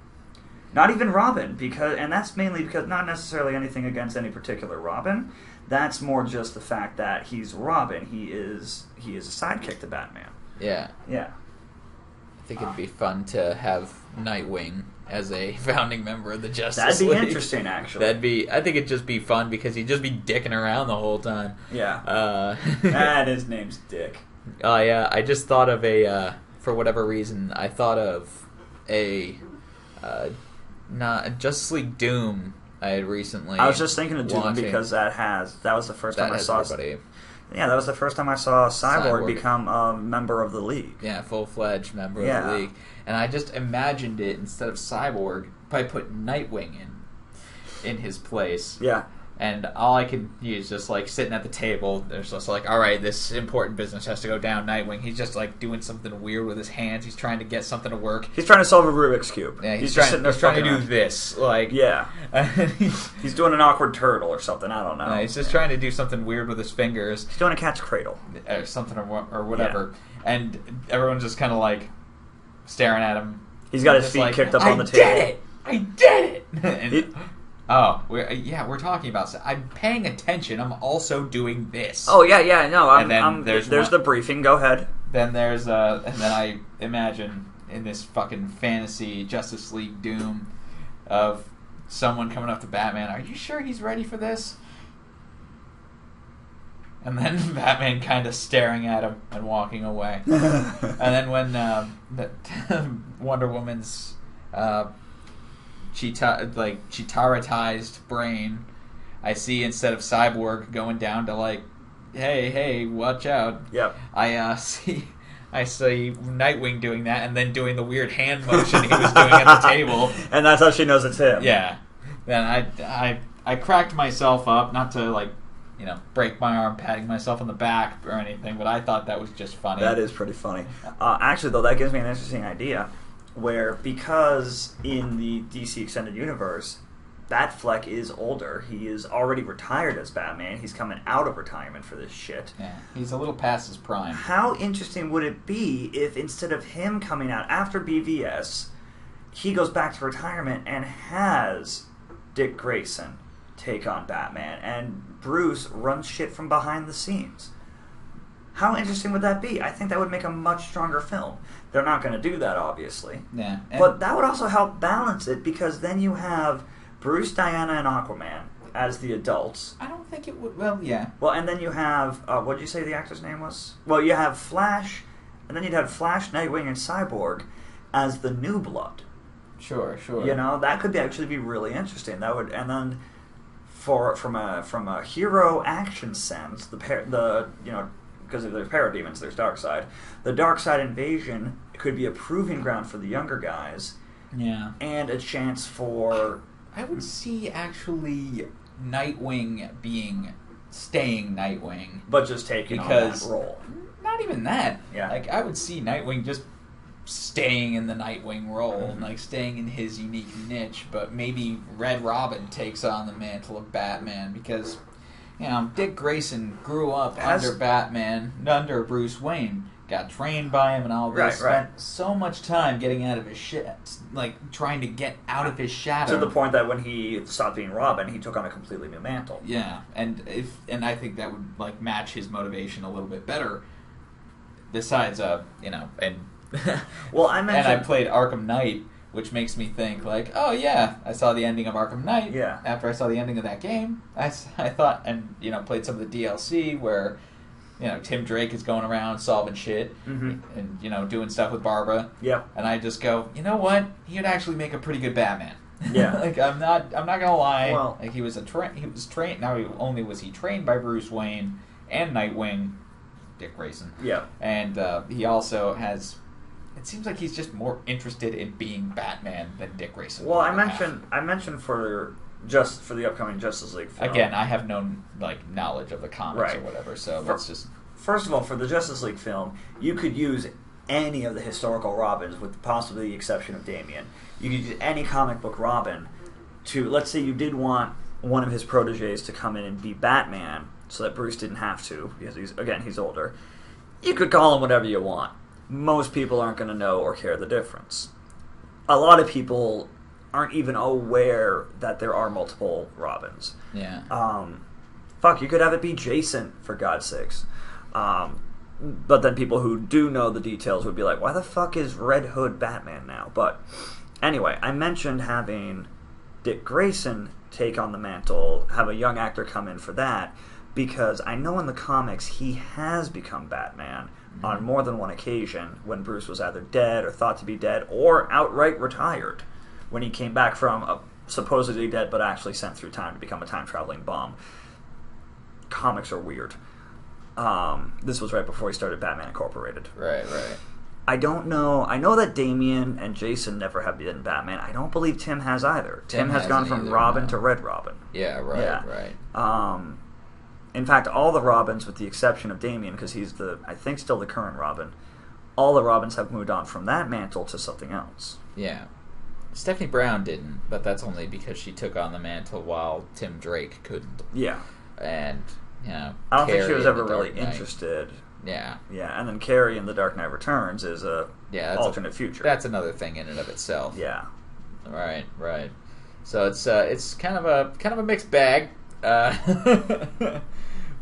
Not even Robin, and that's mainly because not necessarily anything against any particular Robin. That's more just the fact that he's Robin. He is a sidekick to Batman. Yeah. Yeah. I think it'd be fun to have Nightwing as a founding member of the Justice League. That'd be interesting, actually. I think it'd just be fun because he'd just be dicking around the whole time. Yeah. And his name's Dick. Oh, yeah. I just thought of for whatever reason, I thought of Justice League Doom. I had recently. I was just thinking of Doom because that was the first time I saw. Yeah, that was the first time I saw Cyborg become a member of the League. Yeah, full-fledged member of the League. And I just imagined it instead of Cyborg by putting Nightwing in his place. Yeah. And all I could use just like sitting at the table. There's just like, all right, this important business has to go down. Nightwing. He's just like doing something weird with his hands. He's trying to get something to work. He's trying to solve a Rubik's cube. Yeah, he's trying to do this. Like, yeah, he's doing an awkward turtle or something. I don't know. He's just trying to do something weird with his fingers. He's doing a cat's cradle or something or whatever. Yeah. And everyone's just kind of like staring at him. He's got his feet kicked up on the table. I did it. We're talking about. I'm paying attention. I'm also doing this. Oh yeah, no. There's the briefing. Go ahead. Then there's and then I imagine in this fucking fantasy Justice League Doom of someone coming up to Batman. Are you sure he's ready for this? And then Batman kind of staring at him and walking away. And then when Wonder Woman's Chitaratized brain, I see instead of Cyborg going down to like, hey, watch out. Yep. I see Nightwing doing that and then doing the weird hand motion he was doing at the table. And that's how she knows it's him. Yeah. Then I cracked myself up, not to like, break my arm patting myself on the back or anything, but I thought that was just funny. That is pretty funny. Actually, though, that gives me an interesting idea. Because in the DC Extended Universe, Batfleck is older. He is already retired as Batman. He's coming out of retirement for this shit. Yeah, he's a little past his prime. How interesting would it be if instead of him coming out after BVS, he goes back to retirement and has Dick Grayson take on Batman, and Bruce runs shit from behind the scenes? How interesting would that be? I think that would make a much stronger film. They're not going to do that, obviously. Yeah. But that would also help balance it, because then you have Bruce, Diana, and Aquaman as the adults. I don't think it would... Well, yeah. Well, and then you have... what did you say the actor's name was? Well, you have Flash, and then you'd have Flash, Nightwing, and Cyborg as the new blood. Sure. That could actually be really interesting. That would... And then from a hero action sense, because if there's parademons, there's Darkseid. The Darkseid invasion could be a proving ground for the younger guys. Yeah. And a chance for... I would see, actually, Nightwing staying Nightwing. But just taking on that role. Not even that. Yeah. Like, I would see Nightwing just staying in the Nightwing role, like staying in his unique niche, but maybe Red Robin takes on the mantle of Batman, because... Dick Grayson grew up under Batman, under Bruce Wayne, got trained by him and all this, spent so much time getting out of his shit, like trying to get out of his shadow. To the point that when he stopped being Robin, he took on a completely new mantle. Yeah, and I think that would like match his motivation a little bit better. Besides, well, I mentioned, and I played Arkham Knight, which makes me think, like, oh yeah, I saw the ending of Arkham Knight. Yeah. After I saw the ending of that game, I thought, and, played some of the DLC where, Tim Drake is going around solving shit, and, doing stuff with Barbara. Yep. And I just go, you know what? He would actually make a pretty good Batman. Yeah. Like, I'm not gonna lie. Well, like, he was trained, not only was he trained by Bruce Wayne and Nightwing, Dick Grayson. Yeah. And he also has It seems like he's just more interested in being Batman than Dick Grayson. Well, I mentioned for the upcoming Justice League film. Again, I have no knowledge of the comics or whatever, so let's just... First of all, for the Justice League film, you could use any of the historical Robins, with possibly the exception of Damian. You could use any comic book Robin to, let's say you did want one of his proteges to come in and be Batman, so that Bruce didn't have to, because he's older. You could call him whatever you want. Most people aren't going to know or care the difference. A lot of people aren't even aware that there are multiple Robins. Yeah. You could have it be Jason, for God's sakes. But then people who do know the details would be like, why the fuck is Red Hood Batman now? But anyway, I mentioned having Dick Grayson take on the mantle, have a young actor come in for that, because I know in the comics he has become Batman on more than one occasion when Bruce was either dead or thought to be dead or outright retired, when he came back from supposedly dead but actually sent through time to become a time-traveling bomb. Comics are weird. This was right before he started Batman Incorporated. Right. I don't know. I know that Damian and Jason never have been Batman. I don't believe Tim has either. Tim has gone from Robin to Red Robin. Yeah, right. In fact, all the Robins, with the exception of Damian, because he's I think still the current Robin, all the Robins have moved on from that mantle to something else. Yeah. Stephanie Brown didn't, but that's only because she took on the mantle while Tim Drake couldn't. Yeah. And, I don't think she was ever really interested. Yeah. Yeah, and then Carrie in The Dark Knight Returns is alternate future. That's another thing in and of itself. Yeah. Right. So it's kind of a mixed bag.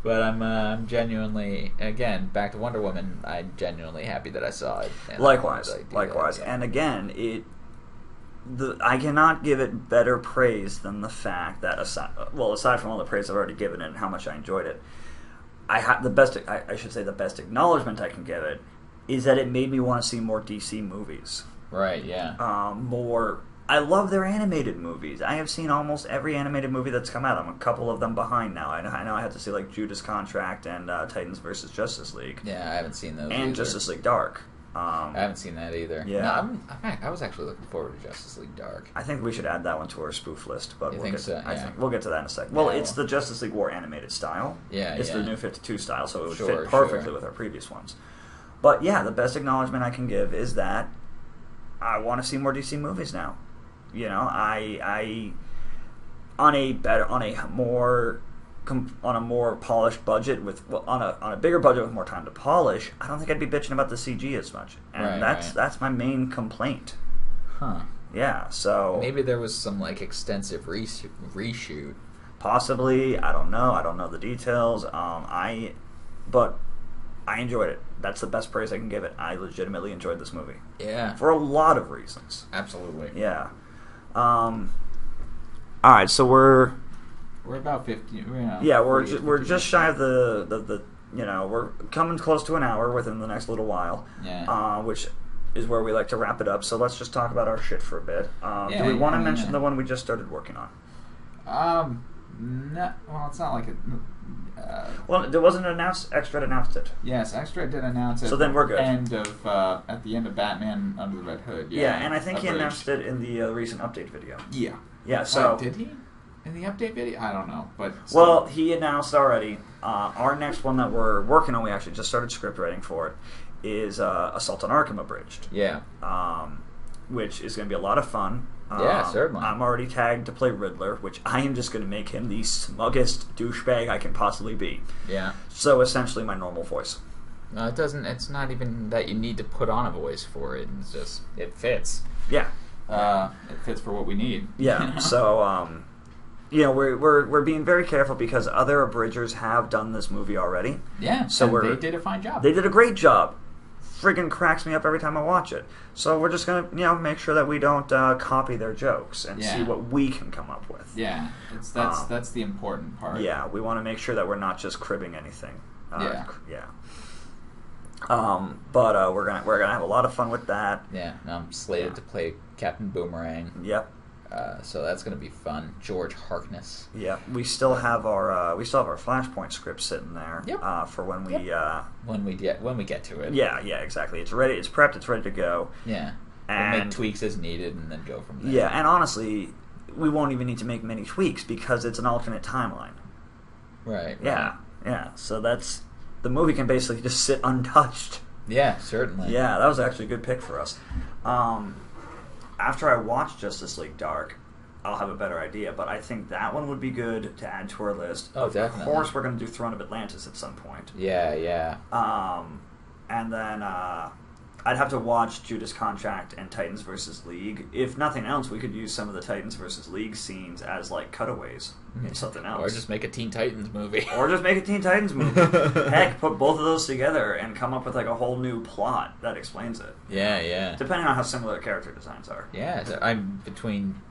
But I'm genuinely, again, back to Wonder Woman, I'm genuinely happy that I saw it. Likewise. And again, I cannot give it better praise than the fact that, aside from all the praise I've already given it and how much I enjoyed it, the best acknowledgement I can give it is that it made me want to see more DC movies. Right, yeah. I love their animated movies. I have seen almost every animated movie that's come out. I'm a couple of them behind now. I know I had to see Judas Contract and Titans vs. Justice League. Yeah, I haven't seen those and either. Justice League Dark. I haven't seen that either. Yeah. No, I was actually looking forward to Justice League Dark. I think we should add that one to our spoof list, but I think we'll get to that in a second. Well, it's the Justice League War animated style. Yeah, it's the New 52 style, so it would fit perfectly with our previous ones. But yeah, the best acknowledgement I can give is that I want to see more DC movies now. I on a more polished budget on a bigger budget with more time to polish, I don't think I'd be bitching about the CG as much, and that's my main complaint. Huh. Yeah. So maybe there was some extensive reshoot. Possibly. I don't know. I don't know the details. But I enjoyed it. That's the best praise I can give it. I legitimately enjoyed this movie. Yeah. For a lot of reasons. Absolutely. Yeah. All right, so we're about 50. Yeah, we're just shy of the we're coming close to an hour within the next little while. Yeah. Which is where we like to wrap it up. So let's just talk about our shit for a bit. Do we want to mention the one we just started working on? No. Well, it's not like it. Well, there wasn't an announced. Extra announced it. Yes, Extra did announce it. So then we're good. At the end of Batman Under the Red Hood. Yeah, and I think he announced it in the recent update video. Yeah. Yeah. So did he? In the update video? I don't know, but still. Well, he announced already. Our next one that we're working on, we actually just started script writing for it, is Assault on Arkham Abridged. Yeah. Which is going to be a lot of fun. Yeah, certainly. I'm already tagged to play Riddler, which I am just going to make him the smuggest douchebag I can possibly be. Yeah. So essentially my normal voice. No, it doesn't. It's not even that you need to put on a voice for it. It's just it fits. Yeah. It fits for what we need. Yeah. So we're being very careful because other abridgers have done this movie already. Yeah. So they did a fine job. They did a great job. Friggin' cracks me up every time I watch it. So we're just gonna, make sure that we don't copy their jokes and see what we can come up with. Yeah, that's the important part. Yeah, we want to make sure that we're not just cribbing anything. Yeah. But we're gonna have a lot of fun with that. Yeah, I'm slated to play Captain Boomerang. Yep. So that's going to be fun. George Harkness. Yeah, we still have our Flashpoint script sitting there. Yep. For when we when we get to it. Yeah, exactly. It's ready. It's prepped. It's ready to go. Yeah. And we'll make tweaks as needed, and then go from there. Yeah, and honestly, we won't even need to make many tweaks because it's an alternate timeline. Right. Yeah. So the movie can basically just sit untouched. Yeah, certainly. Yeah, that was actually a good pick for us. After I watch Justice League Dark, I'll have a better idea, but I think that one would be good to add to our list. Oh, definitely. Of course, we're going to do Throne of Atlantis at some point. Yeah. And then I'd have to watch Judas Contract and Titans vs. League. If nothing else, we could use some of the Titans vs. League scenes as like cutaways in something else. Or just make a Teen Titans movie. Heck, put both of those together and come up with like a whole new plot that explains it. Yeah. Depending on how similar the character designs are. Yeah, I'm between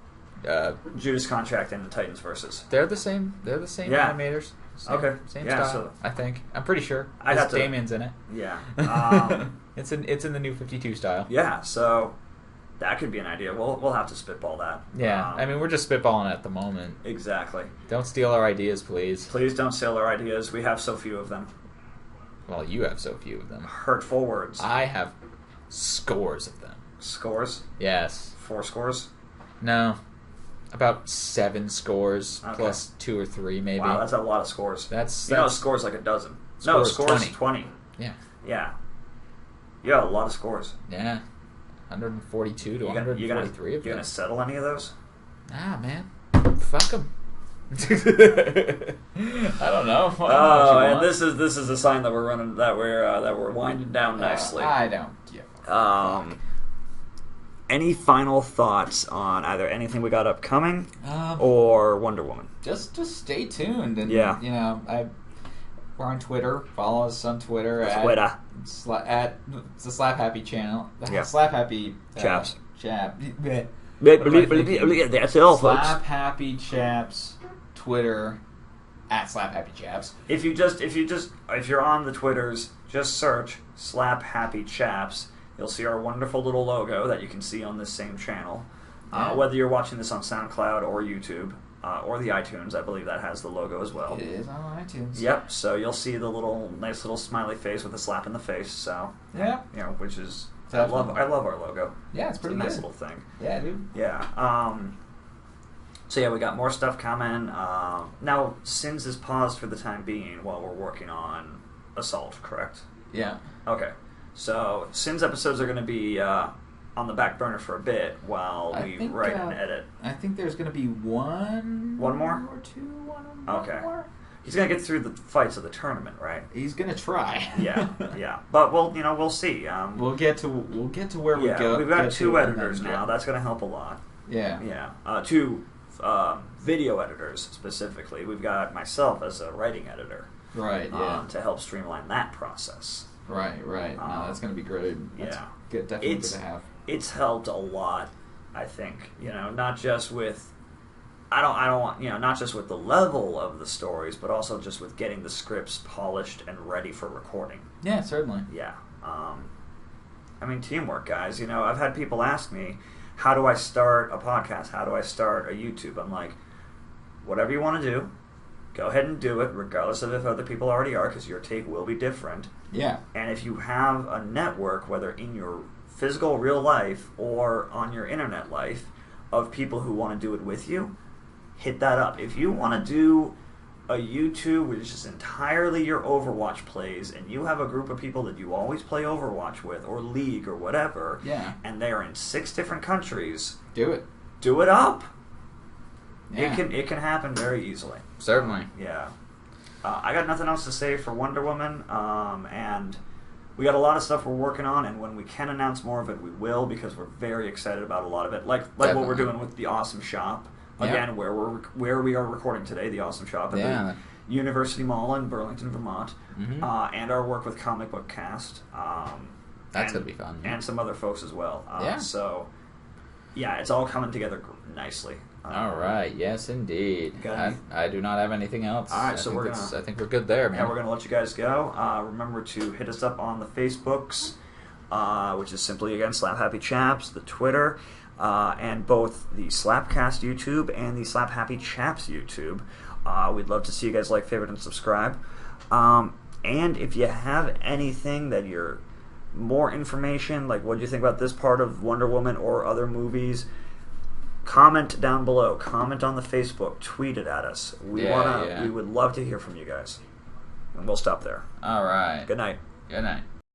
Judas Contract and the Titans vs. They're the same animators. Same style, so I think. I'm pretty sure. I'd have to, Damien's in it. Yeah. It's in the new 52 style. Yeah, so that could be an idea. We'll have to spitball that. Yeah, I mean, we're just spitballing at the moment. Exactly. Don't steal our ideas, please. Please don't steal our ideas. We have so few of them. Well, you have so few of them. Hurtful words. I have scores of them. Scores? Yes. 4 scores? No. About 7 scores, plus 2 or 3, maybe. Wow, that's a lot of scores. That's scores like a dozen. Scores 20. Yeah. Yeah. You got a lot of scores. Yeah. 142 to 143 of them. You gonna settle any of those? Ah, man. Fuck them. I don't know. And this is a sign that we're winding down nicely. I don't give any final thoughts on either anything we got upcoming or Wonder Woman? Just stay tuned, and we're on Twitter. Follow us on Twitter at it's the Slap Happy channel. Slap Happy Chaps. Chap. That's all, folks. Slap Happy Chaps. Twitter at Slap Happy Chaps. If you're on the Twitters, just search Slap Happy Chaps. You'll see our wonderful little logo that you can see on this same channel. Whether you're watching this on SoundCloud or YouTube or the iTunes, I believe that has the logo as well. It is on iTunes. Yep. So you'll see the nice little smiley face with a slap in the face. So which is I love our logo. Yeah, it's pretty nice good. little thing. Yeah, dude. Yeah. So yeah, we got more stuff coming. Now, Sins is paused for the time being while we're working on Assault, correct? Yeah. Okay. So Sins episodes are going to be on the back burner for a bit while we write and edit. I think there's going to be one more or two. Okay. More. He's going to get through the fights of the tournament, right? He's going to try. yeah. But we'll see. We'll get to where we go. We've got 2 editors now. That's going to help a lot. Yeah. Yeah. 2 video editors specifically. We've got myself as a writing editor. Right. Yeah. To help streamline that process. Right. No, that's going to be great. That's good. Definitely good to have. It's helped a lot. I think not just with. I don't want not just with the level of the stories, but also just with getting the scripts polished and ready for recording. Yeah, certainly. Yeah. I mean, teamwork, guys. I've had people ask me, how do I start a podcast? How do I start a YouTube? I'm like, whatever you want to do, go ahead and do it, regardless of if other people already are, because your take will be different. Yeah. And if you have a network, whether in your physical real life or on your internet life, of people who want to do it with you, hit that up. If you want to do a YouTube which is entirely your Overwatch plays, and you have a group of people that you always play Overwatch with, or League, or whatever, and they are in 6 different countries, do it. Do it up. Yeah. It can happen very easily. Certainly. Yeah. I got nothing else to say for Wonder Woman, and we got a lot of stuff we're working on, and when we can announce more of it, we will, because we're very excited about a lot of it. Like what we're doing with the Awesome Shop. Again, where we are recording today, the Awesome Shop at the University Mall in Burlington, Vermont, and our work with Comic Book Cast. That's going to be fun. And some other folks as well. So, it's all coming together nicely. All right. Yes, indeed. I do not have anything else. All right, I think we're good there, man. Yeah, we're going to let you guys go. Remember to hit us up on the Facebooks, which is simply, again, Slap Happy Chaps, the Twitter. and both the Slapcast YouTube and the Slap Happy Chaps YouTube. We'd love to see you guys like, favorite, and subscribe. And if you have anything that you're more information, like what do you think about this part of Wonder Woman or other movies, comment down below. Comment on the Facebook. Tweet it at us. We would love to hear from you guys. And we'll stop there. All right. Good night. Good night.